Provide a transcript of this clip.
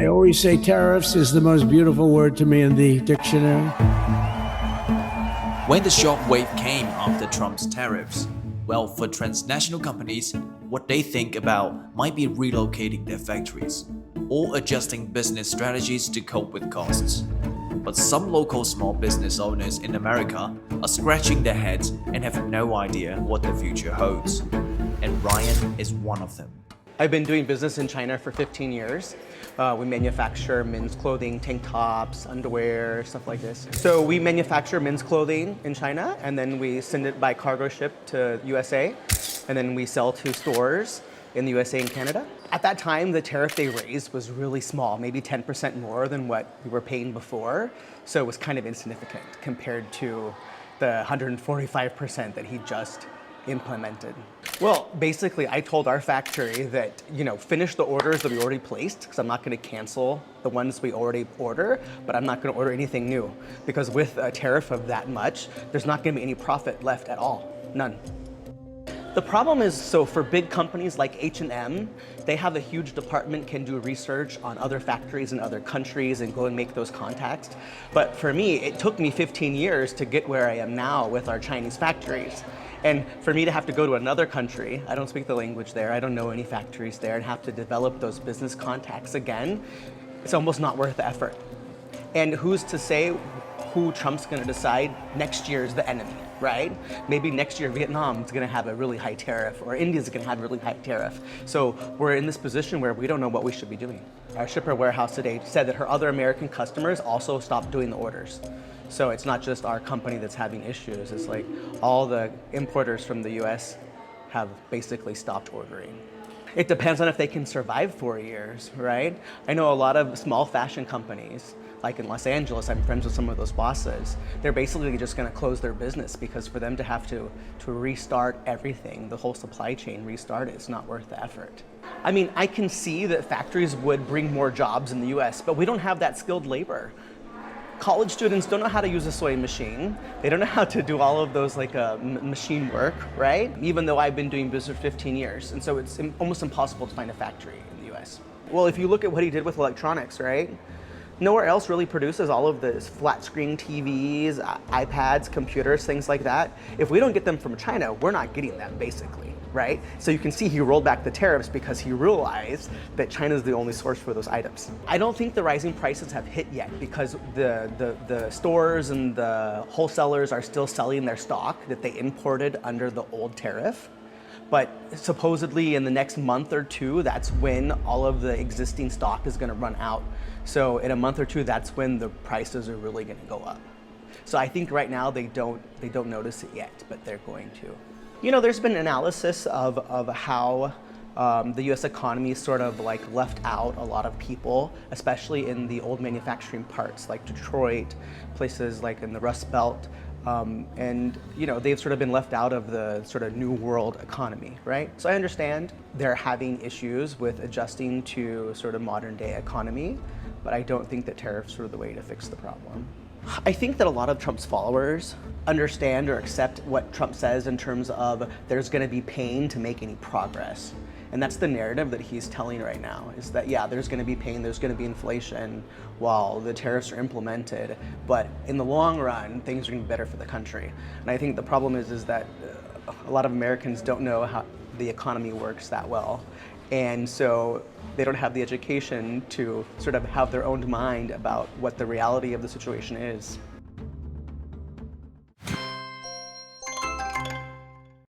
I always say tariffs is the most beautiful word to me in the dictionary. When the shock wave came after Trump's tariffs, well, for transnational companies, what they think about might be relocating their factories or adjusting business strategies to cope with costs. But some local small business owners in America are scratching their heads and have no idea what the future holds. And Ryan is one of them. I've been doing business in China for 15 years. We manufacture men's clothing, tank tops, underwear, stuff like this. So we manufacture men's clothing in China, and then we send it by cargo ship to USA, and then we sell to stores in the USA and Canada. At that time, the tariff they raised was really small, maybe 10% more than what we were paying before. So it was kind of insignificant compared to the 145% that he just implemented. Well, basically, I told our factory that, finish the orders that we already placed, because I'm not going to cancel the ones we already order, but I'm not going to order anything new, because with a tariff of that much, there's not going to be any profit left at all. None. The problem is, so for big companies like H&M, they have a huge department, can do research on other factories in other countries and go and make those contacts. But for me, it took me 15 years to get where I am now with our Chinese factories. And for me to have to go to another country, I don't speak the language there, I don't know any factories there, and have to develop those business contacts again, it's almost not worth the effort. And who's to say who Trump's gonna decide next year is the enemy, right? Maybe next year Vietnam is gonna have a really high tariff, or India's gonna have a really high tariff. So we're in this position where we don't know what we should be doing. Our shipper warehouse today said that her other American customers also stopped doing the orders. So it's not just our company that's having issues, it's like all the importers from the US have basically stopped ordering. It depends on if they can survive 4 years, right? I know a lot of small fashion companies, like in Los Angeles, I'm friends with some of those bosses, they're basically just gonna close their business because for them to have to restart everything, the whole supply chain restart it, it's not worth the effort. I mean, I can see that factories would bring more jobs in the US, but we don't have that skilled labor. College students don't know how to use a sewing machine. They don't know how to do all of those machine work, right? Even though I've been doing business for 15 years. And so it's almost impossible to find a factory in the US. Well, if you look at what he did with electronics, right? Nowhere else really produces all of this flat screen TVs, iPads, computers, things like that. If we don't get them from China, we're not getting them basically, right? So you can see he rolled back the tariffs because he realized that China's the only source for those items. I don't think the rising prices have hit yet because the stores and the wholesalers are still selling their stock that they imported under the old tariff. But supposedly in the next month or two, that's when all of the existing stock is gonna run out. So in a month or two, that's when the prices are really gonna go up. So I think right now they don't notice it yet, but they're going to. There's been analysis of how the US economy sort of left out a lot of people, especially in the old manufacturing parts like Detroit, places like in the Rust Belt. And they've sort of been left out of the sort of new world economy, right? So I understand they're having issues with adjusting to sort of modern day economy, but I don't think that tariffs are the way to fix the problem. I think that a lot of Trump's followers understand or accept what Trump says in terms of there's going to be pain to make any progress. And that's the narrative that he's telling right now, is that, yeah, there's going to be pain, there's going to be inflation while the tariffs are implemented, but in the long run, things are going to be better for the country. And I think the problem is that a lot of Americans don't know how the economy works that well. And so they don't have the education to sort of have their own mind about what the reality of the situation is.